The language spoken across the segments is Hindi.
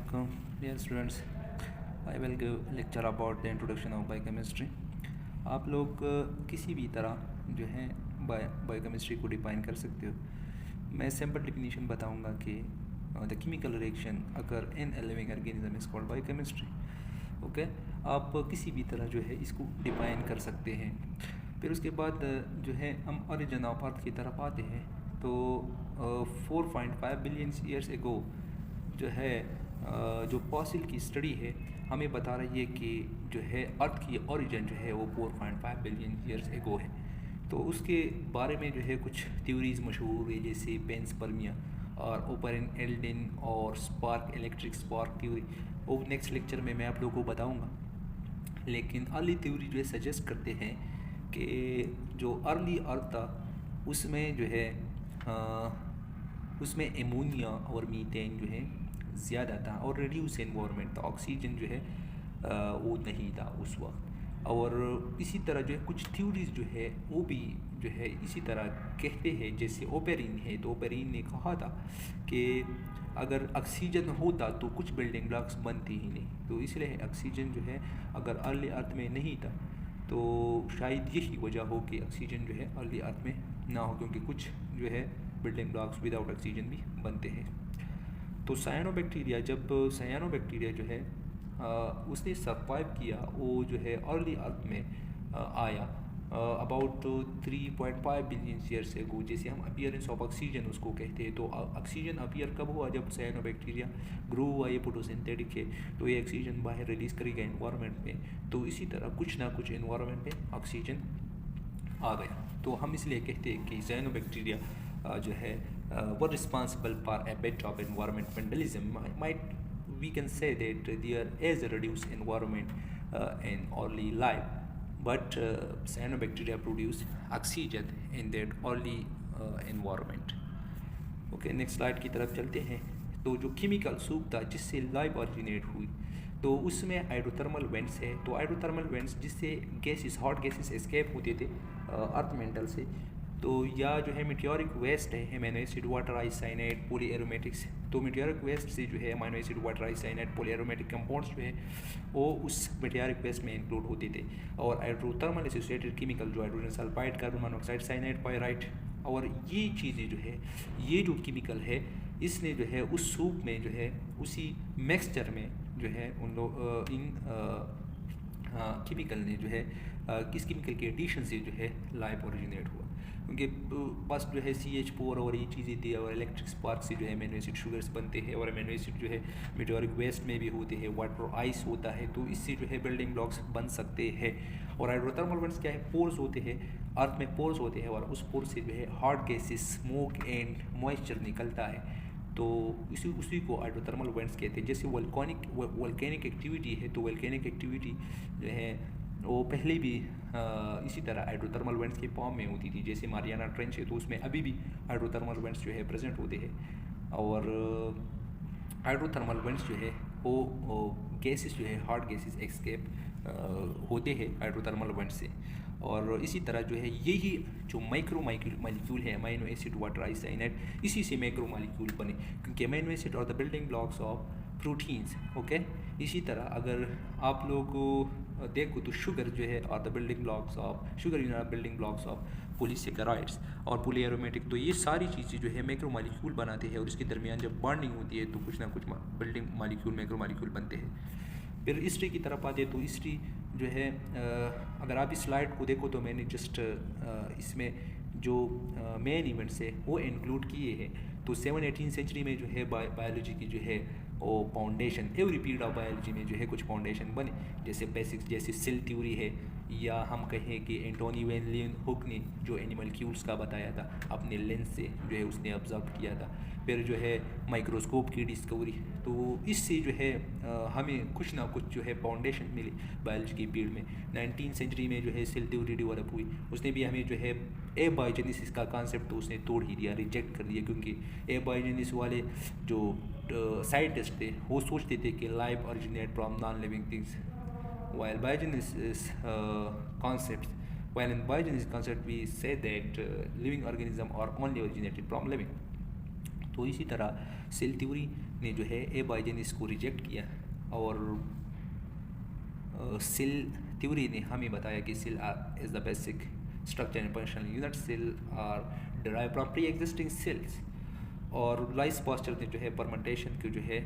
Assalamualaikum. Dear students, I will give lecture about the introduction of biochemistry. आप लोग किसी भी तरह जो है बायोकेमिस्ट्री को डिफाइन कर सकते हो. मैं सिंपल डिफिनीशन बताऊंगा कि द केमिकल रिएक्शन अगर in a living organism is called biochemistry. Okay, आप किसी भी तरह जो है इसको डिफाइन कर सकते हैं. फिर उसके बाद जो है हम ओरिजिन ऑफ अर्थ की तरफ आते हैं. तो 4.5 बिलियन ईयर्स एगो जो है जो फॉसिल की स्टडी है हमें बता रही है कि जो है अर्थ की ओरिजिन जो है वो 4.5 बिलियन ईयर्स एगो है. तो उसके बारे में जो है कुछ थ्योरीज मशहूर है, जैसे पेंसपर्मिया और ओपरिन एल्डिन और स्पार्क इलेक्ट्रिक स्पार्क थ्योरी. वो नेक्स्ट लेक्चर में मैं आप लोगों को बताऊंगा. लेकिन अर्ली थ्योरी जो है सजेस्ट करते हैं कि जो अर्ली अर्थ था उसमें जो है उसमें एमोनिया और मीथेन जो है ज़्यादा था और रिड्यूस एनवायरनमेंट था. ऑक्सीजन जो है वो नहीं था उस वक्त. और इसी तरह जो है कुछ थ्योरीज जो है वो भी जो है इसी तरह कहते हैं. जैसे ओपेरिन है, तो ओपेरिन ने कहा था कि अगर ऑक्सीजन होता तो कुछ बिल्डिंग ब्लॉक्स बनती ही नहीं. तो इसलिए ऑक्सीजन जो है अगर अर्ली अर्थ में नहीं था तो शायद यही वजह हो कि ऑक्सीजन जो है अर्ली अर्थ में ना हो, क्योंकि कुछ जो है बिल्डिंग ब्लॉक्स विदाउट ऑक्सीजन भी बनते हैं. तो साइनोबैक्टीरिया, जब साइनोबैक्टीरिया जो है उसने सर्वाइव किया, वो जो है अर्ली अर्थ में आया अबाउट 3.5 बिलियन ईयर्स एगो. जैसे हम अपीयरेंस ऑफ ऑक्सीजन उसको कहते हैं. तो ऑक्सीजन अपीयर कब हुआ? जब साइनोबैक्टीरिया ग्रो हुआ. ये फोटोसिंथेटिक है तो ये ऑक्सीजन बाहर रिलीज करेगा एनवायरनमेंट में. तो इसी तरह कुछ ना कुछ एनवायरनमेंट में ऑक्सीजन आ गया. तो हम इसलिए कहते हैं कि साइनोबैक्टीरिया जो है were responsible for a bit of environmentalism. We can say that there is a reduced environment in early life, but cyanobacteria produce oxygen in that early environment. Okay, next slide की तरफ चलते हैं. तो जो केमिकल सूप था जिससे लाइफ ऑरिजिनेट हुई, तो उसमें हाइड्रोथर्मल वेंट्स है. तो हाइड्रोथर्मल वेंट्स जिससे गैसेस, हॉट गैसेस एस्केप होते थे अर्थ मेंटल से. तो या जो है मेटियोरिक वेस्ट है, amino acid, water isocyanide, poly aromatics. तो मेटियोरिक वेस्ट से जो है amino acid, water isocyanide, poly aromatic compounds जो है वो उस मेटियोरिक वेस्ट में इंक्लूड होते थे. और हाइड्रोथर्मल एसोसिएटेड केमिकल जो hydrogen sulphide, carbon monoxide, cyanide, pyrite, और ये चीज़ें जो है, ये जो केमिकल है इसने जो है उस सूप में जो है उसी मिक्सचर में जो है उन लोग इन केमिकल ने जो है किस केमिकल के एडिशन से जो है लाइफ ओरिजिनेट हुआ. क्योंकि बस जो है CH4 और ये चीज़ें थी, और इलेक्ट्रिक स्पार्क से जो है अमीनो एसिड शुगर्स बनते हैं, और अमीनो एसिड जो है मेटेरिक वेस्ट में भी होते हैं, वाटर आइस होता है. तो इससे जो है बिल्डिंग ब्लॉक्स बन सकते हैं. और हाइड्रोथर्मल वेंट्स क्या है? पोर्स होते हैं, अर्थ में पोर्स होते हैं, और उस पोर्स से जो है hot gases, smoke and moisture निकलता है. तो उसी को हाइड्रोथर्मल वेंट्स कहते हैं. जैसे वोल्केनिक एक्टिविटी है, तो वोल्केनिक एक्टिविटी जो है वो पहले भी इसी तरह हाइड्रोथर्मल वेंट्स के फॉर्म में होती थी. जैसे मारियाना ट्रेंच है तो उसमें अभी भी हाइड्रोथर्मल वेंट्स जो है प्रेजेंट होते हैं. और हाइड्रोथर्मल वेंट्स जो है वो गैसेस जो है हॉट गैसेस एक्सकेप होते हैं हाइड्रोथर्मल वेंट्स से. और इसी तरह जो है यही जो माइक्रो मालिक्यूल है, अमीनो एसिड, वाटर आइसाइनाइड, इसी से माइक्रो मालिक्यूल बने, क्योंकि अमीनो एसिड और the building blocks of proteins. Okay, इसी तरह अगर आप लोग देखो तो शुगर जो है और the building blocks of sugar unit building blocks of polysaccharides और पॉली एरोमेटिक. तो ये सारी चीज़ें जो है मैक्रो मॉलिक्यूल बनाते हैं, और इसके दरमियान जब बॉन्डिंग होती है तो कुछ ना कुछ बिल्डिंग मॉलिक्यूल, मैक्रो मॉलिक्यूल बनते हैं. फिर हिस्ट्री की तरफ आते तो हिस्ट्री जो है अगर आप इस स्लाइड को देखो तो मैंने जस्ट इसमें जो मेन इवेंट्स है वो इंक्लूड किए हैं. तो 7-18 सेंचुरी में जो है बायोलॉजी की जो है वो foundation, every period of biology में जो है कुछ फाउंडेशन बने. जैसे बेसिक्स, जैसे सेल थ्योरी है, या हम कहें कि एंटोनी वैन लीeuwenhoek ने जो एनिमल क्यूल्स का बताया था अपने लेंस से जो है उसने ऑब्जर्व किया था. फिर जो है माइक्रोस्कोप की डिस्कवरी. तो इससे जो है हमें कुछ ना कुछ जो है फाउंडेशन मिली बायोलॉजी के पीरियड में. 19th सेंचुरी में जो है सेल थ्योरी डेवलप हुई. उसने भी हमें जो है एबायोजेनेसिस का कॉन्सेप्ट तो उसने तोड़ ही दिया, रिजेक्ट कर दिया, क्योंकि एबायोजेनेसिस वाले जो साइंटिस्ट थे वो सोचते थे कि life originate from non living things, while biogenesis concepts while in biogenesis concept we say that living organisms are only originated from living. तो इसी तरह सेल थ्योरी ने जो है एबाइजेनिस को रिजेक्ट किया और सेल थ्योरी ने हमें बताया कि cell is the basic structure and functional unit, cell are derive from pre existing cells. और लाइस पास्चर ने जो है परमेंटेशन को जो है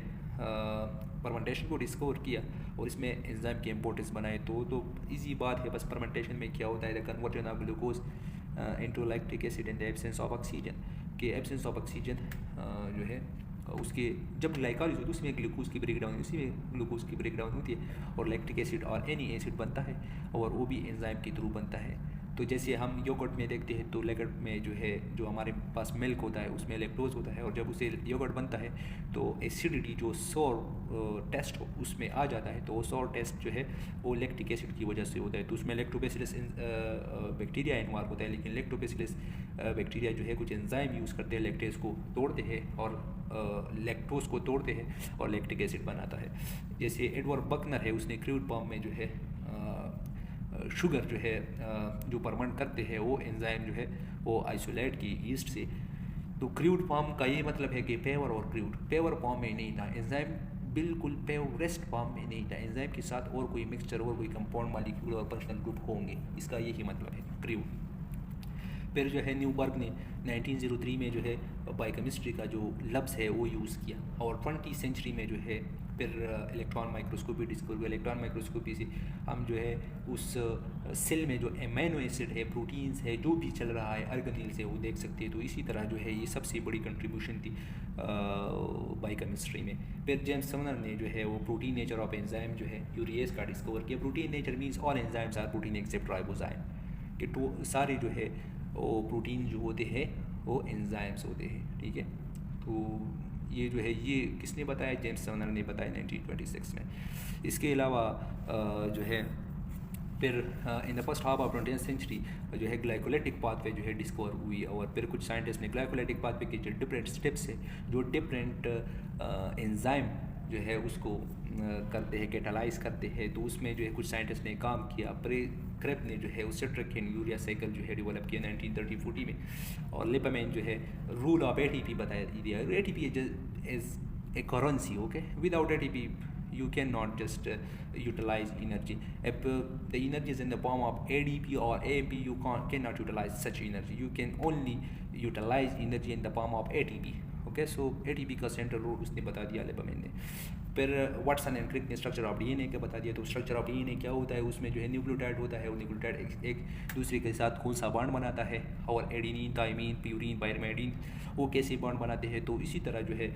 परमेंटेशन को डिस्कवर किया और इसमें एंजाइम की इंपॉर्टेंस बनाए। तो इजी बात है, बस परमेंटेशन में क्या होता है, the conversion of glucose into lactic acid in the absence of oxygen, के एब्सेंस ऑफ ऑक्सीजन जो है उसके जब ग्लाइकोलाइसिस होती है उसमें ग्लूकोज की ब्रेकडाउन, उसी में ग्लूकोज की ब्रेकडाउन होती है और लैक्टिक एसिड और एनी एसिड बनता है और वो भी एंजाइम के थ्रू बनता है। तो जैसे हम योगर्ट में देखते हैं तो योगर्ट में जो है जो हमारे पास मिल्क होता है उसमें लैक्टोज होता है और जब उसे योगर्ट बनता है तो एसिडिटी जो सोर टेस्ट उसमें आ जाता है, तो वो सोर टेस्ट जो है वो लैक्टिक एसिड की वजह से होता है। तो उसमें लैक्टोबैसिलस बैक्टीरिया इन्वॉल्व होता है, लेकिन लैक्टोबैसिलस बैक्टीरिया जो है कुछ एंजाइम यूज़ करते हैं, लैक्टेज को तोड़ते हैं और लैक्टोज को तोड़ते हैं और लैक्टिक एसिड बनाता है। जैसे एडवर्ड बकनर है, उसने क्रूड फॉर्म में जो है शुगर जो है जो परमेंट करते हैं वो एंजाइम जो है वो आइसोलेट की ईस्ट से। तो क्रूड फॉर्म का ये मतलब है कि पेवर और क्रूड, पेवर फॉर्म में नहीं था एंजाइम, बिल्कुल पेवरेस्ट फॉर्म में नहीं था, एंजाइम के साथ और कोई मिक्सचर और कोई कंपाउंड मॉलिक्यूल और फंक्शनल ग्रुप होंगे, इसका यही मतलब है क्रूड। फिर जो है न्यूबर्ग ने 1903 में जो है बायोकेमिस्ट्री का जो लफ्ज़ है वो यूज़ किया और 20वीं सेंचुरी में जो है फिर इलेक्ट्रॉन माइक्रोस्कोपी डिस्कवर हुआ। इलेक्ट्रॉन माइक्रोस्कोपी से हम जो है उस सेल में जो एमिनो एसिड है, प्रोटीन्स है, जो भी चल रहा है ऑर्गेनेल से वो देख सकते हैं। तो इसी तरह जो है ये सबसे बड़ी कंट्रीब्यूशन थी बायोकेमिस्ट्री में। फिर जेम्स समनर ने जो है वो प्रोटीन नेचर ऑफ एंजाइम जो है यूरिएज का डिस्कवर किया। Protein nature means all enzymes are protein except ribozyme, कि तो सारे जो है वो प्रोटीन जो होते हैं वो एंजाइम्स होते हैं, ठीक है। तो ये जो है ये किसने बताया, जेम्स समनर ने बताया 1926 में। इसके अलावा जो है फिर in the first half of 20th century जो है ग्लाइकोलाइटिक पाथवे जो है डिस्कवर हुई और फिर कुछ साइंटिस्ट ने ग्लाइकोलाइटिक पाथवे के जो डिफरेंट स्टेप्स है, जो डिफरेंट एंजाइम जो है उसको करते हैं, कैटालाइज करते हैं, तो उसमें जो है कुछ साइंटिस्ट ने काम किया। क्रेप ने जो है उस सिट्रिक यूरिया साइकिल जो है डेवलप किया 1930-40 में। और लिपामैन जो है रूल ऑफ एटीपी बताया दिया। ATP is a currency, okay, without ATP you cannot just utilize energy. If the energy is in the form of ADP or AMP, you cannot utilize such energy. You can only utilize energy in the form of ATP. Okay, so ATP का सेंट्रल रोल उसने बता दिया लिपामैन ने। फिर वाटसन एंड क्रिक ने स्ट्रक्चर ऑफ DNA का बता दिया। तो स्ट्रक्चर ऑफ DNA क्या होता है, उसमें जो है न्यूक्लियोटाइड होता है, वो न्यूक्लियोटाइड एक दूसरे के साथ कौन सा बॉन्ड बनाता है, और एडेनिन, थाइमिन, प्यूरिन, पायरिमिडीन वो कैसे बॉन्ड बनाते हैं। तो इसी तरह जो है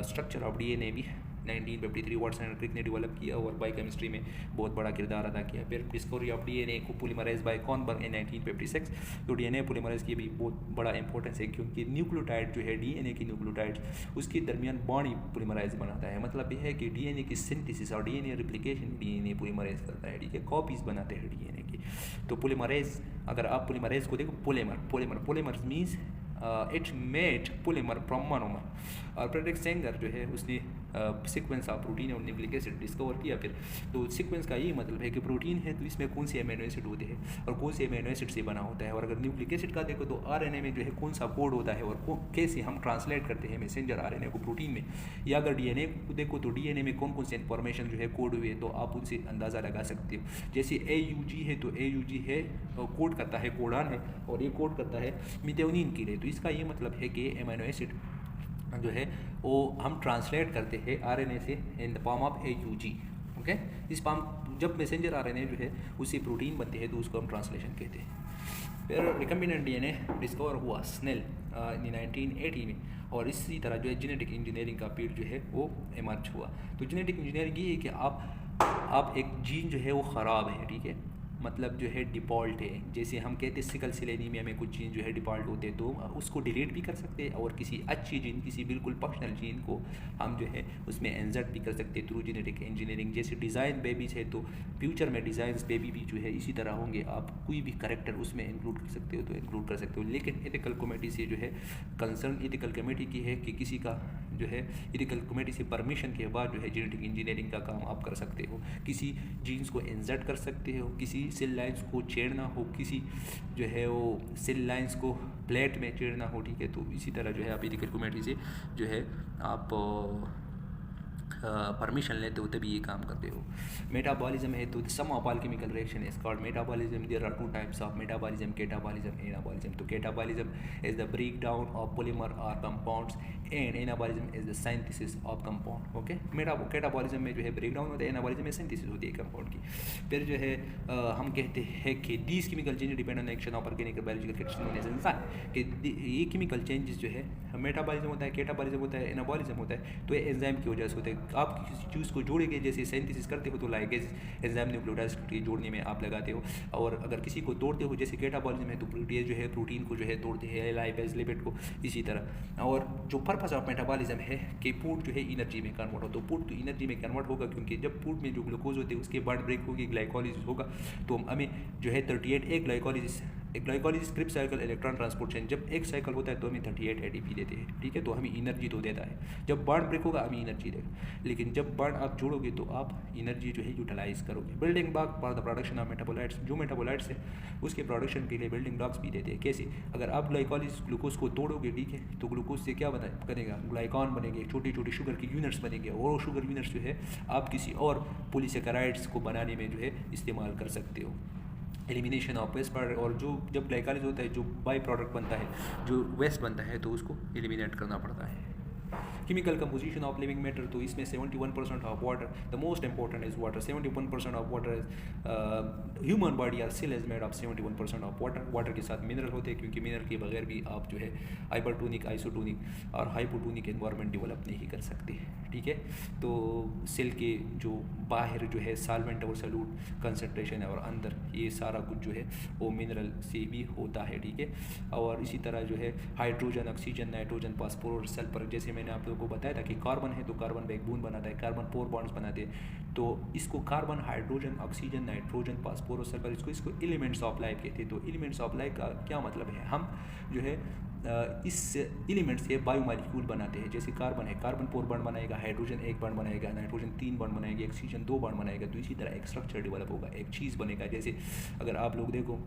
स्ट्रक्चर ऑफ DNA भी 1953 वाटसन एंड क्रिक ने डेवलप किया और बायोकेमिस्ट्री में बहुत बड़ा किरदार अदा किया। फिर डिस्कवरी ऑफ DNA को पोलीमराइज बाय कॉनबर्ग इन 1956। तो DNA पोलीमराइज की भी बहुत बड़ा इंपॉर्टेंस है, क्योंकि न्यूक्लियोटाइड जो है DNA की न्यूक्लियोटाइड उसके दरमियान बॉन्ड ही पोलीमराइज बनाता है। मतलब यह है कि DNA की सिंथेसिस और DNA रिप्लिकेशन DNA पोलीमराइज करता है, ठीक है, कॉपीज बनाते हैं DNA की। तो पोलीमराइज, अगर आप पोलीमराइज को देखो, polymer means it made polymer from monomer. और फ्रेडरिक सेंगर जो है उसने सीक्वेंस ऑफ प्रोटीन और न्यूक्लिक एसिड डिस्कवर किया। फिर तो सीक्वेंस का ये मतलब है कि प्रोटीन है तो इसमें कौन से अमीनो एसिड होते हैं और कौन से अमीनो एसिड से बना होता है। और अगर न्यूक्लिक एसिड का देखो तो RNA में जो है कौन सा कोड होता है और कैसे हम ट्रांसलेट करते हैं मैसेंजर RNA को प्रोटीन में। या अगर DNA को देखो तो DNA में कौन कौन से इन्फॉर्मेशन जो है कोड हुए, तो आप उनसे अंदाज़ा लगा सकते हो। जैसे AUG है तो AUG है कोड करता है, कोडान है, और ये कोड करता है मिथ्योनिन के लिए। तो इसका ये मतलब है कि अमीनो एसिड जो है वो हम ट्रांसलेट करते हैं RNA से in the form of AUG, okay. इस फॉर्म जब मैसेंजर RNA जो है उससे प्रोटीन बनते हैं तो उसको हम ट्रांसलेशन कहते हैं। फिर रिकम्बिनेंट DNA डिस्कवर हुआ स्नेल 1980 में, और इसी तरह जो है जेनेटिक इंजीनियरिंग का फील्ड जो है वो इमर्ज हुआ। तो जेनेटिक इंजीनियरिंग ये है कि आप एक जीन जो है वो ख़राब है, ठीक है, मतलब जो है डिफ़ॉल्ट है। जैसे हम कहते हैं सिकल सेल एनीमिया में कुछ जीन जो है डिफ़ॉल्ट होते हैं, तो उसको डिलीट भी कर सकते हैं, और किसी अच्छी जीन, किसी बिल्कुल फंक्शनल जीन को हम जो है उसमें इंसर्ट भी कर सकते हैं थ्रू जेनेटिक इंजीनियरिंग। जैसे डिज़ाइन बेबीज है तो फ्यूचर में डिज़ाइंस बेबी भी जो है इसी तरह होंगे, आप कोई भी करेक्टर उसमें इंक्लूड कर सकते हो तो इंक्लूड कर सकते हो। लेकिन एथिकल कमेटी से जो है कंसर्न एथिकल कमेटी की है कि किसी का जो है एथिकल कमेटी से परमिशन के बाद जो है जेनेटिक इंजीनियरिंग का काम आप कर सकते हो। किसी जीन्स को इंसर्ट कर सकते हो, किसी सेल लाइन्स को छेड़ना हो, किसी जो है वो सेल लाइन्स को प्लेट में छेड़ना हो, ठीक है। तो इसी तरह जो है आप एथिकल कमेटी से जो है आप परमिशन लेते हो तभी ये काम करते हो। मेटाबॉलिज्म है तो sum of all chemical reaction is called metabolism. There are 2 types of metabolism, catabolism, anabolism. तो catabolism is the break down of polymer और compounds and anabolism is the synthesis of compound. Okay, catabolism में जो है ब्रेक डाउन होता है, एनाबॉलिज्म में सिंथेसिस होती है कंपाउंड की। फिर जो है हम कहते हैं कि these chemical change depend on the action of organic biological reaction known as enzyme, कि ये केमिकल चेंजेस जो है मेटाबॉलिज्म होता है, कैटाबॉलिज्म होता है, एनाबॉलिज्म होता है, तो ये एंजाइम की वजह से होता है। आप किसी चीज़ को जोड़ेंगे, जैसे सिंथेसिस करते हो तो लाइगेज एंजाइम न्यूक्लियोटाइड जोड़ने में आप लगाते हो, और अगर किसी को तोड़ते हो जैसे कैटाबॉलिज्म है तो प्रोटीज जो है प्रोटीन को जो है तोड़ते हैं, लाइपेज लिपिड को, इसी तरह। और जो पर्पस ऑफ मेटाबॉलिज्म है कि फूड जो है एनर्जी में कन्वर्ट हो, तो फूड तो एनर्जी में कन्वर्ट होगा क्योंकि जब फूड में जो ग्लूकोज होते हैं उसके बाद ब्रेक होगी, ग्लाइकोलिसिस होगा, तो हमें जो है 38 glycolysis Krebs cycle electron transport chain, जब एक साइकिल होता है तो हमें 38 ATP देते हैं, ठीक है। तो हमें एनर्जी तो देता है, जब बॉन्ड ब्रेक होगा हमें एनर्जी देगा, लेकिन जब बॉन्ड आप जोड़ोगे तो आप एनर्जी जो है यूटिलाइज करोगे। Building block for the production of metabolites, जो मेटाबोलाइट्स है उसके प्रोडक्शन के लिए बिल्डिंग ब्लॉक्स भी देते हैं। कैसे? अगर आप ग्लाइकोलिसिस ग्लूकोज को तोड़ोगे, ठीक है, तो ग्लूकोज से क्या बनेगा? ग्लाइकॉन बनेंगे, छोटी छोटी शुगर की यूनिट्स बनेंगे, और शुगर यूनिट्स जो है आप किसी और पॉलीसेकेराइड्स को बनाने में जो है इस्तेमाल कर सकते हो। एलिमिनेशन ऑफ वेस्ट प्रोडक्ट, और जो जब ग्लाइकोलाइज होता है जो बाई प्रोडक्ट बनता है, जो वेस्ट बनता है, तो उसको एलिमिनेट करना पड़ता है। Chemical composition of living matter, तो इसमें 71% of water, the most important is water. 71% of water is human body are cell is made of 71% of water. Water के साथ मिनरल होते हैं, क्योंकि मिनरल के बगैर भी आप जो है हाइपरटोनिक, आइसोटोनिक और हाइपोटोनिक एनवायरनमेंट डेवलप नहीं कर सकते, ठीक है। तो सेल के जो बाहर जो है सॉल्वेंट और सॉल्यूट कंसनट्रेशन है, और अंदर ये सारा कुछ जो है वो मिनरल से भी होता है, ठीक है। और इसी तरह जो है hydrogen, oxygen, nitrogen, phosphorus, sulphur, जैसे मैंने आप लोगों को बताया था कि कार्बन है तो कार्बन बैकबोन बनाता है, कार्बन 4 बॉन्ड्स बनाते हैं, तो इसको carbon, hydrogen, oxygen, nitrogen, phosphorus, sulphur, इसको एलिमेंट्स ऑफ लाइफ कहते हैं। तो एलिमेंट्स ऑफ लाइफ का क्या मतलब है? हम जो है इस एलिमेंट से बायोमॉलिक्यूल बनाते हैं। जैसे कार्बन है, कार्बन 4 बॉन्ड बनाएगा, हाइड्रोजन 1 बॉन्ड बनाएगा, नाइट्रोजन 3 बॉन्ड बनाएगा, ऑक्सीजन 2 बॉन्ड बनाएगा, तो इसी तरह एक स्ट्रक्चर डेवलप होगा, एक चीज़ बनेगा। जैसे अगर आप लोग देखो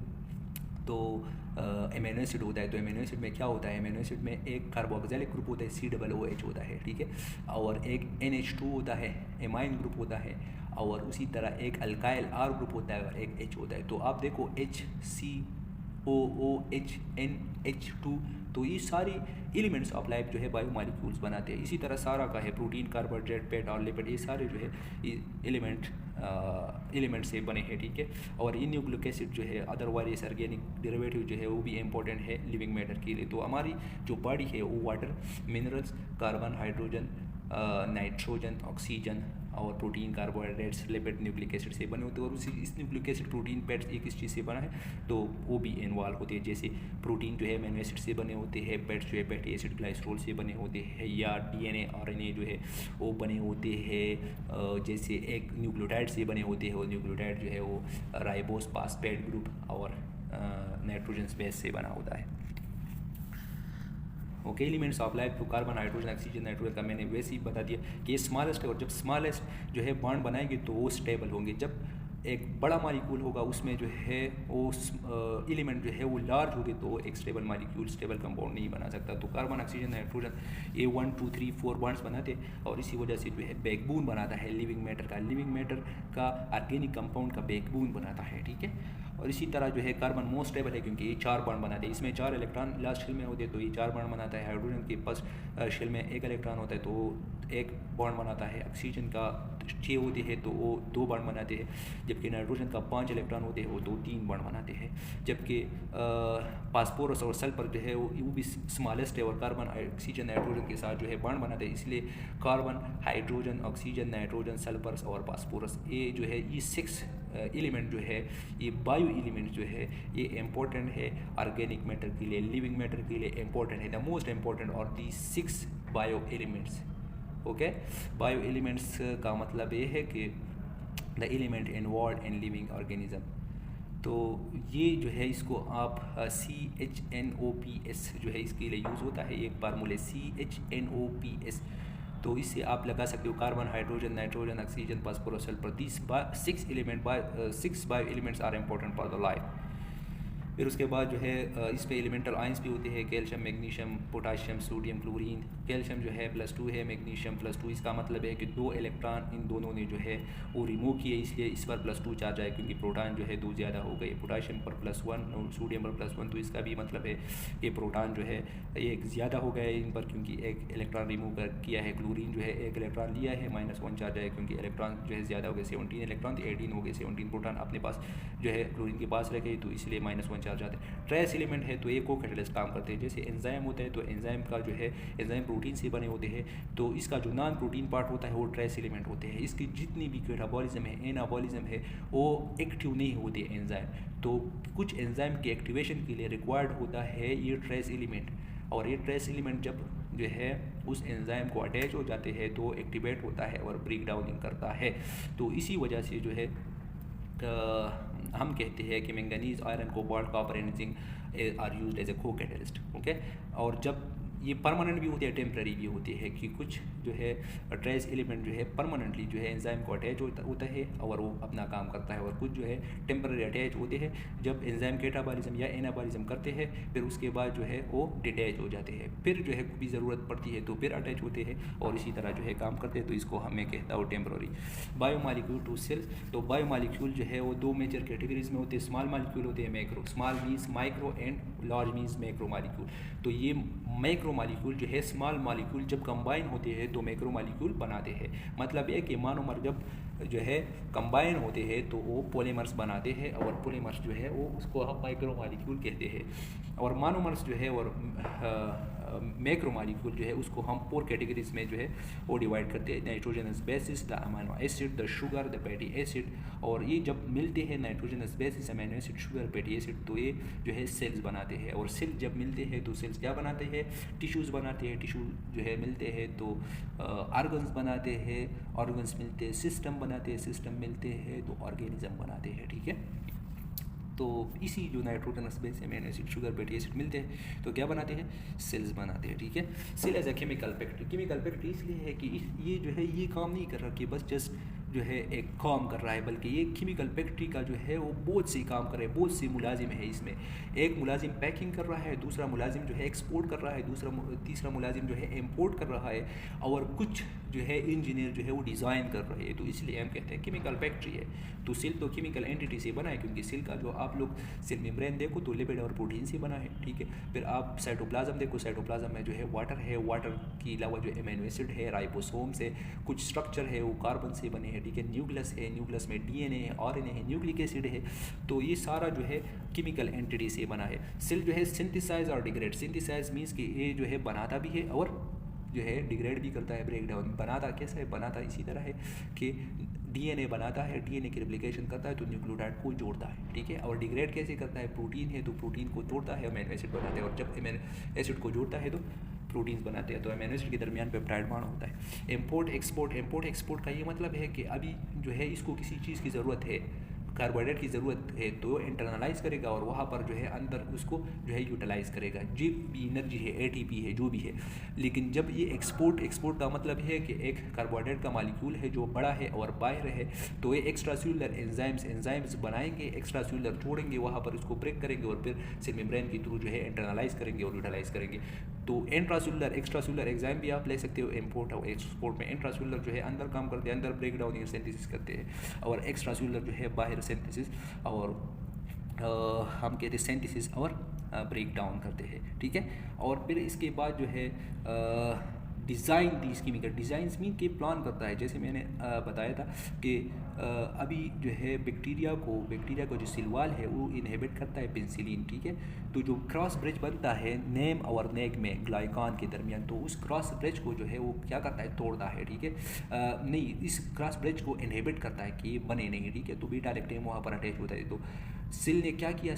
तो एमिनो एसिड होता है, तो एमिनो एसिड में क्या होता है? एमिनो एसिड में एक कार्बोक्सिलिक ग्रुप होता है, COOH होता है, ठीक है, और एक NH2 होता है, एमाइन ग्रुप होता है, और उसी तरह एक अल्काइल R ग्रुप होता है और एक H होता है। तो आप देखो HCOOH NH2, तो ये सारी एलिमेंट्स ऑफ लाइफ जो है बायोमॉलिक्यूल्स बनाते हैं। इसी तरह सारा का है प्रोटीन, कार्बोहाइड्रेट, फैट और लिपिड, ये सारे जो है एलिमेंट से बने हैं, ठीक है। और इन न्यूक्लिक एसिड जो है अदरवाइज ऑर्गेनिक डेरिवेटिव जो है वो भी इंपॉर्टेंट है लिविंग मैटर के लिए। तो हमारी जो बॉडी है वो water, minerals, carbon, hydrogen, nitrogen, oxygen और protein, carbohydrates, lipid, nucleic acid से बने होते हैं। और उसी इस न्यूक्लिक एसिड, प्रोटीन, फैट्स एक इस चीज़ से बना है तो वो भी इन्वॉल्व होते हैं। जैसे प्रोटीन जो है अमीनो एसिड से बने होते हैं, फैट्स जो है फैटी एसिड, ग्लाइसरोल से बने होते हैं, या DNA RNA जो है वो बने होते हैं। जैसे एक न्यूक्लियोटाइड से बने होते हैं, वो न्यूक्लियोटाइड जो है वो राइबोस फॉस्फेट ग्रुप और नाइट्रोजन बेस से बना होता है। ओके, एलिमेंट्स ऑफ लाइफ, तो कार्बन, हाइड्रोजन, ऑक्सीजन, नाइट्रोजन का मैंने वैसे ही बता दिया कि ये स्मॉलेस्ट है, और जब स्मॉलेस्ट जो है बॉन्ड बनाएंगे तो वो स्टेबल होंगे। जब एक बड़ा मॉलिक्यूल होगा उसमें जो है वो एलिमेंट जो है वो लार्ज होगे तो एक स्टेबल मॉलिक्यूल, स्टेबल कंपाउंड नहीं बना सकता। तो कार्बन, ऑक्सीजन, नाइट्रोजन ये 1 2 3 4 बॉन्ड्स बनाते हैं, और इसी वजह से जो है बैकबोन बनाता है लिविंग मैटर का। लिविंग मैटर का ऑर्गेनिक कंपाउंड का बैकबोन बनाता है, ठीक है। और इसी तरह जो है कार्बन मोस्ट स्टेबल है क्योंकि ये 4 बॉन्ड बनाते हैं, इसमें 4 इलेक्ट्रॉन लास्ट शेल में होते हैं तो ये 4 बॉन्ड बनाता है। हाइड्रोजन के फर्स्ट शेल में 1 इलेक्ट्रॉन होता है तो वो 1 बॉन्ड बनाता है। ऑक्सीजन का 6 होते हैं तो वो 2 बॉन्ड बनाते हैं, जबकि नाइट्रोजन का 5 इलेक्ट्रॉन होते हैं वो 2-3 बॉन्ड बनाते हैं। जबकि फास्फोरस और सल्फर जो है वो भी स्मॉलेस्ट है, और कार्बन, ऑक्सीजन, नाइट्रोजन के साथ जो है बॉन्ड बनाते हैं। इसलिए carbon, hydrogen, oxygen, nitrogen, sulphur और फास्फोरस ये जो है ये 6 एलिमेंट जो है ये बायो एलिमेंट जो है ये इम्पोर्टेंट है ऑर्गेनिक मैटर के लिए, लिविंग मैटर के लिए इम्पोर्टेंट है, द मोस्ट इम्पोर्टेंट और दी 6 bio elements. Okay, bio elements का मतलब ये है कि the element involve in living organism. तो ये जो है इसको आप CHNOPS जो है इसके लिए यूज़ होता है, एक फार्मूले CHNOPS। तो इससे आप लगा सकते हो carbon, hydrogen, nitrogen, oxygen, phosphorus, sulphur, this 6 bio elements are important for the life. फिर उसके बाद जो है इस पे एलिमेंटल आयंस भी होते हैं, calcium, magnesium, potassium, sodium, chlorine. Calcium जो है +2 है, मैग्नीशियम +2। इसका मतलब है कि 2 इलेक्ट्रॉन इन दोनों ने जो है वो रिमूव किए, इसलिए इस पर +2 चार्ज आए, क्योंकि प्रोटॉन जो है 2 ज़्यादा हो गए। पोटाशियम पर +1 और सोडियम पर +1, तो इसका भी मतलब है कि प्रोटॉन जो है एक ज़्यादा हो गया इन पर, क्योंकि एक इलेक्ट्रॉन रिमूव किया है। क्लोरीन जो है एक इलेक्ट्रॉन लिया है, -1 चार्ज आया, क्योंकि इलेक्ट्रॉन जो है ज़्यादा हो गए। 17 इलेक्ट्रॉन थे, 18 हो गए। 17 प्रोटॉन अपने पास जो है क्लोरीन के पास रखे, तो इसलिए -1 चार्ज आते हैं। ट्रेस एलिमेंट है तो एक को कैटलिस्ट काम करते हैं। जैसे एंजाइम होता है तो एंजाइम का जो है एंजाइम प्रोटीन से बने होते हैं, तो इसका जो नॉन प्रोटीन पार्ट होता है वो ट्रेस एलिमेंट होते हैं। इसकी जितनी भी कैटाबॉलिज्म है, एनाबॉलिज्म है, वो एक्टिव नहीं होते एंजाइम। तो कुछ एंजाइम की एक्टिवेशन के लिए रिक्वायर्ड होता है ये ट्रेस एलिमेंट, और ये ट्रेस एलिमेंट जब जो है उस एंजाइम को अटैच हो जाते हैं तो एक्टिवेट होता है और ब्रेक डाउनिंग करता है। तो इसी वजह से जो है हम कहते हैं कि manganese, iron, cobalt, copper and zinc are used as a co catalyst. Okay, और जब ये परमानेंट भी होती है, टेम्प्रेरी भी होती है, कि कुछ जो है ट्रेस एलिमेंट जो है परमानेंटली जो है एंजाइम को अटैच होता है और वो अपना काम करता है, और कुछ जो है टेम्प्रेरी अटैच होते हैं जब एंजाइम कैटाबॉलिज्म या एनाबॉलिज्म करते हैं, फिर उसके बाद जो है वो डिटैच हो जाते हैं, फिर जो है कभी ज़रूरत पड़ती है तो फिर अटैच होते हैं और इसी तरह जो है काम करते हैं। तो इसको हमें कहता हूँ टेम्प्रेरी। बायोमॉलिक्यूल टू सेल्स, तो बायोमॉलिक्यूल जो है वो 2 मेजर कैटेगरीज में होते हैं। स्मॉल मॉलिक्यूल होते हैं, macro. Small means micro and large means macro molecule. तो ये मैक्रो मॉलिक्यूल जो है स्मॉल मॉलिक्यूल जब कंबाइन होते हैं तो मैक्रो मॉलिक्यूल बनाते हैं। मतलब ये कि मोनोमर जब जो है कंबाइन होते हैं तो वो पॉलीमर्स बनाते हैं, और पॉलीमर्स जो है वो उसको हम माइक्रो मॉलिक्यूल कहते हैं। और मोनोमर्स जो है और मैक्रो मॉलिक्यूल जो है उसको हम 4 कैटेगरीज में जो है वो डिवाइड करते हैं। Nitrogenous bases, the amino acid, the sugar, the fatty acid. और ये जब मिलते हैं nitrogenous bases, amino acid, sugar, fatty acid, तो ये जो है सेल्स बनाते हैं। और सेल जब मिलते हैं तो सेल्स क्या बनाते हैं? टिश्यूज़ बनाते हैं। टिश्यू जो है मिलते हैं तो ऑर्गन्स बनाते हैं। ऑर्गन्स मिलते हैं सिस्टम बनाते हैं। सिस्टम मिलते हैं तो ऑर्गेनिज्म बनाते हैं। ठीक है, तो इसी जो nitrogenous base, amino acid, sugar, fatty acid मिलते हैं तो क्या बनाते हैं? सेल्स बनाते हैं। ठीक है, cell as a chemical factory. Chemical factory इसलिए है कि ये जो है ये काम नहीं कर रहा कि बस जस्ट जो है एक काम कर रहा है, बल्कि ये केमिकल फैक्ट्री का जो है वो बहुत से काम कर रहे हैं। बहुत से मुलाजिम है इसमें। एक मुलाजिम पैकिंग कर रहा है, दूसरा मुलाजिम जो है एक्सपोर्ट कर रहा है, तीसरा मुलाजिम जो है इम्पोर्ट कर रहा है, और कुछ जो है इंजीनियर जो है वो डिज़ाइन कर रहे हैं। तो इसलिए हम कहते हैं केमिकल फैक्ट्री है। तो सेल तो केमिकल एंटिटी से बना है, क्योंकि सेल का जो आप लोग सेल मेम्ब्रेन देखो तो लिपिड और प्रोटीन से बना है। ठीक है, फिर आप साइटोप्लाज्म देखो, साइटोप्लाज्म में जो है वाटर के अलावा जो अमीनो एसिड है, राइबोसोम्स है, कुछ स्ट्रक्चर है वो कार्बन से बने हैं। ठीक है, न्यूक्लियस है, न्यूक्लियस में डीएनए है, आरएनए है, न्यूक्लिक एसिड है। तो ये सारा जो है केमिकल एंटिटी से बना है। सेल जो है सिंथेसाइज और डिग्रेड। सिंथेसाइज मीन्स कि ये जो है बनाता भी है और जो है डिग्रेड भी करता है, ब्रेक डाउन। बनाता कैसा है? बनाता इसी तरह है कि डीएनए बनाता है, डीएनए की रेप्लिकेशन करता है तो न्यूक्लियोटाइड को जोड़ता है। ठीक है, और डिग्रेड कैसे करता है? प्रोटीन है तो प्रोटीन को तोड़ता है, अमीनो एसिड बनाते हैं, और जब अमीनो एसिड को जोड़ता है तो प्रोटीन्स बनाते हैं। तो अमीनो एसिड के दरमियान पेप्टाइड बॉन्ड होता है। Import export. इम्पोर्ट एक्सपोर्ट का ये मतलब है कि अभी जो है इसको किसी चीज़ की ज़रूरत है, कार्बोहाइड्रेट की ज़रूरत है, तो इंटरनलाइज करेगा और वहाँ पर जो है अंदर उसको जो है यूटिलाइज करेगा। जो भी एनर्जी है, एटीपी है, जो भी है। लेकिन जब ये एक्सपोर्ट का मतलब है कि एक कार्बोहाइड्रेट का मॉलिक्यूल है जो बड़ा है और बाहर है, तो ये एक्स्ट्रा सेलुलर एंजाइम्स बनाएंगे, एक्स्ट्रा सेलुलर छोड़ेंगे, वहाँ पर उसको ब्रेक करेंगे और फिर सेल मेम्ब्रेन के थ्रू जो है इंटरनलाइज करेंगे और यूटिलाइज करेंगे। तो इंट्रासेलुलर, एक्स्ट्रासेलुलर एंजाइम भी आप ले सकते हो। इम्पोर्ट और एक्सपोर्ट में इंट्रासेलुलर जो है अंदर काम करते हैं, अंदर ब्रेक डाउन या सिंथेसिस करते हैं, और एक्स्ट्रासेलुलर जो है बाहर सिंथेसिस और हम कहते हैं सिंथेसिस और ब्रेक डाउन करते हैं। ठीक है, और फिर इसके बाद जो है design these chemical. Designs mean के प्लान करता है। जैसे मैंने बताया था कि अभी जो है बैक्टीरिया को जो सिलवाल है वो इनहिबिट करता है पेनिसिलिन। ठीक है, तो जो क्रॉस ब्रिज बनता है नेम और नेग में ग्लाइकान के दरमियान, तो उस क्रॉस ब्रिज को जो है वो क्या करता है? तोड़ता है। ठीक है, नहीं, इस क्रॉस ब्रिज को इनहिबिट करता है कि ये बने नहीं। ठीक है, तो बीटा लैक्टेम वहाँ पर अटैच होता है। तो सेल ने क्या किया?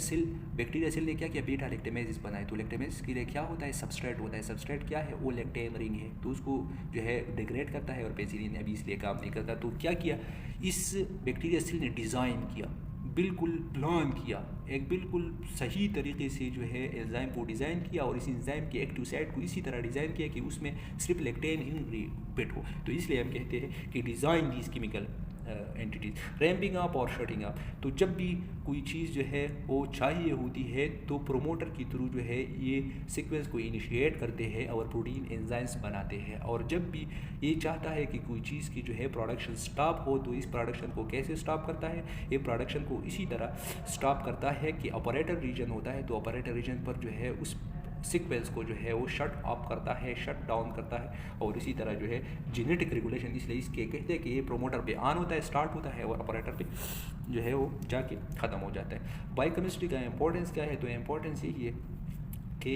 बैक्टीरिया सेल ने क्या किया? बीटा लैक्टेमेसिस बनाए। तो लैक्टेमेसिस के लिए क्या होता है? सबस्ट्रेट होता है। सबस्ट्रेट क्या है? वो लैक्टेम रिंग है, तो उसको जो है डिग्रेड करता है, और पेनिसिलिन अभी इसलिए काम नहीं करता। तो क्या किया? इस बैक्टीरिया सेल ने डिज़ाइन किया बिल्कुल प्लान किया, एक बिल्कुल सही तरीके से जो है एंजाइम को डिज़ाइन किया और इस एंजाइम के एक्टिव साइट को इसी तरह डिज़ाइन किया कि उसमें सिर्फ लेक्टेन इंग्रेडिएंट हो। तो इसलिए हम कहते हैं कि design these chemical entities. Ramping up और शटिंग अप, तो जब भी कोई चीज़ जो है वो चाहिए होती है तो प्रोमोटर के थ्रू जो है ये सीक्वेंस को इनिशिएट करते हैं और प्रोटीन एंजाइम्स बनाते हैं, और जब भी ये चाहता है कि कोई चीज़ की जो है प्रोडक्शन स्टॉप हो तो इस प्रोडक्शन को कैसे स्टॉप करता है, ये प्रोडक्शन को इसी तरह स्टॉप करता है कि ऑपरेटर रीजन होता है तो ऑपरेटर रीजन पर जो है उस सीक्वेंस को जो है वो शट ऑफ करता है, शट डाउन करता है, और इसी तरह जो है जेनेटिक रेगुलेशन, इसलिए इसके कहते हैं कि ये प्रोमोटर पे ऑन होता है, स्टार्ट होता है, और ऑपरेटर पे जो है वो जाके ख़त्म हो जाता है। बायोकेमिस्ट्री का इंपॉर्टेंस क्या है, तो इंपॉर्टेंस यही है कि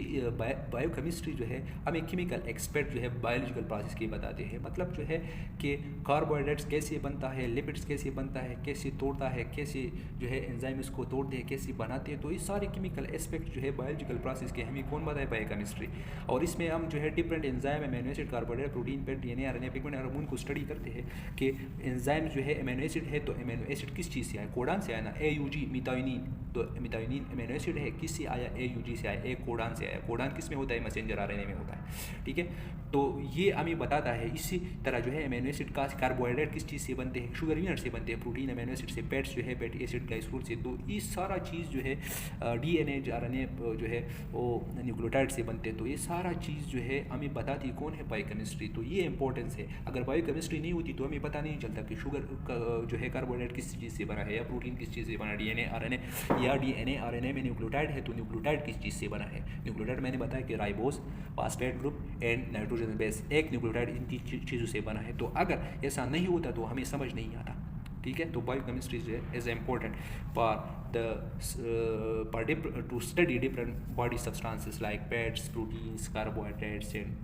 बायोकेमिस्ट्री जो है हमें केमिकल एक्सपर्ट जो है बायोलॉजिकल प्रोसेस के बताते हैं, मतलब जो है कि कार्बोहाइड्रेट्स कैसे बनता है, लिपिड्स कैसे बनता है, कैसे तोड़ता है, कैसे जो है एंजाइम इसको तोड़ते हैं, कैसे बनाते हैं, तो ये सारे केमिकल एस्पेक्ट जो है बायोलॉजिकल प्रोसेस के हमें कौन बताए, बायोकेमिस्ट्री। और इसमें हम जो है different enzyme, amino acid, carbohydrate, protein, fat, DNA, RNA, pigment और हार्मोन को स्टडी करते हैं कि एंजाइम जो है अमीनो एसिड है तो अमीनो एसिड किस चीज़ से आया, कोडान से आया ना, AUG मिथायोनिन, तो मिथायोनिन अमीनो एसिड है, किससे आया, AUG से आया, कोडान से आया। कोडान किस में होता है, मैसेंजर आरएनए में होता है, ठीक है। तो ये हमें बताता है। इसी तरह जो है अमीनो एसिड का, कार्बोहाइड्रेट किस चीज़ से बनते हैं, शुगर यूनिट से बनते हैं, प्रोटीन अमीनो एसिड से, फैट्स जो है फैटी एसिड ग्लाइकोल से, तो ये सारा चीज़ जो है डीएनए आरएनए जो है वो न्यूक्लियोटाइड से बनते हैं, तो ये सारा चीज़ जो है हमें बताती कौन है, बायोकेमिस्ट्री। तो ये इंपॉर्टेंस है, अगर बायोकेमिस्ट्री नहीं होती तो हमें पता नहीं चलता कि शुगर जो है कार्बोहाइड्रेट किस चीज़ से बना है, या प्रोटीन किस चीज़ से बना है, डीएनए आरएनए, या डीएनए आरएनए में न्यूक्लियोटाइड है तो न्यूक्लियोटाइड किस चीज़ से बना है। न्यूक्लियोटाइड मैंने बताया कि ribose, phosphate group and nitrogen base, एक न्यूक्लियोटाइड इन तीन चीज़ों से बना है। तो अगर ऐसा नहीं होता तो हमें समझ नहीं आता, ठीक है। तो biochemistry is important to study different body substances like fats, proteins, carbohydrates and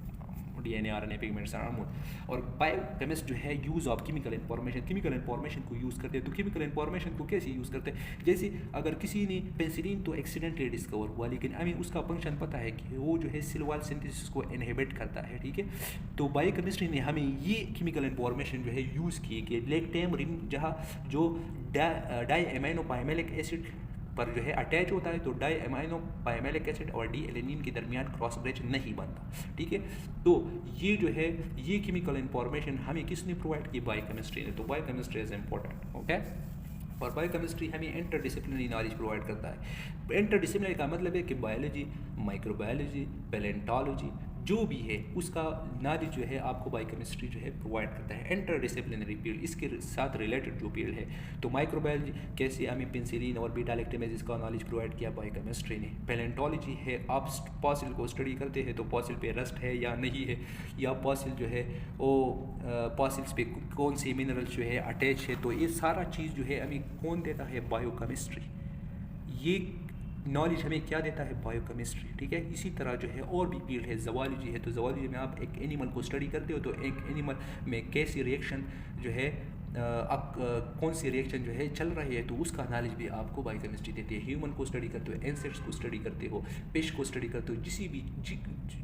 DNA, RNA, pigments and hormone. और बायोकेमिस्ट जो है यूज़ ऑफ केमिकल इंफॉर्मेशन को यूज़ करते हैं। तो केमिकल इंफॉर्मेशन को कैसे यूज़ करते हैं, जैसे अगर किसी ने पेंसिलिन तो एक्सीडेंटली डिस्कवर हुआ, लेकिन हमें उसका फंक्शन पता है कि वो जो है सेल वॉल सिंथेसिस को इनहिबिट करता है, ठीक है। तो बायोकेमिस्ट्री ने हमें ये केमिकल इंफॉर्मेशन जो है यूज़ की कि लेक्टेम रिंग जहाँ जो डाई एमाइनो पाइमेलिक एसिड पर जो है अटैच होता है तो डाई एमाइनो पाइमेलिक एसिड और डी एलेनिन के दरमियान क्रॉस ब्रिज नहीं बनता, ठीक है। तो ये जो है ये केमिकल इंफॉर्मेशन हमें किसने प्रोवाइड की, बायोकेमिस्ट्री ने। तो बायोकेमिस्ट्री इज इम्पोर्टेंट, ओके। और बायोकेमिस्ट्री हमें इंटरडिसिप्लिनरी नॉलेज प्रोवाइड करता है। इंटरडिसिप्लिनरी का मतलब है कि बायोलॉजी, माइक्रोबायोलॉजी, पैलेंटोलॉजी जो भी है उसका नॉलेज जो है आपको बायोकेमिस्ट्री जो है प्रोवाइड करता है। इंटरडिसिप्लिनरी फील्ड, इसके साथ रिलेटेड जो फील्ड है, तो माइक्रोबायोलॉजी कैसे हमें पेंसिलिन और बीटा लैक्टेमेज का नॉलेज प्रोवाइड किया बायोकेमिस्ट्री ने। पैलेंटोलॉजी है, आप फॉसिल को स्टडी करते हैं तो फॉसिल पे रस्ट है या नहीं है, या फॉसिल जो है वो फॉसिल्स पे कौन से मिनरल्स जो है अटैच है, तो ये सारा चीज़ जो है हमें कौन देता है, बायोकेमिस्ट्री। ये नॉलेज हमें क्या देता है, बायोकेमिस्ट्री, ठीक है। इसी तरह जो है और भी फील्ड है, ज़ूलॉजी है, तो ज़ूलॉजी में आप एक एनिमल को स्टडी करते हो तो एक एनिमल में कैसी रिएक्शन जो है अब कौन सी रिएक्शन जो है चल रही है, तो उसका नॉलेज भी आपको बायोकेमिस्ट्री देती है। ह्यूमन को स्टडी करते हो, इंसेक्ट्स को स्टडी करते हो, फिश को स्टडी करते हो,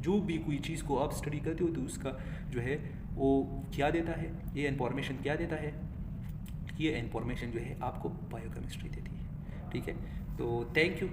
जो भी कोई चीज़ को आप स्टडी करते हो तो उसका जो है वो क्या देता है, ये इन्फॉर्मेशन क्या देता है, ये इन्फॉर्मेशन जो है आपको बायोकेमिस्ट्री देती है, ठीक है। तो थैंक यू।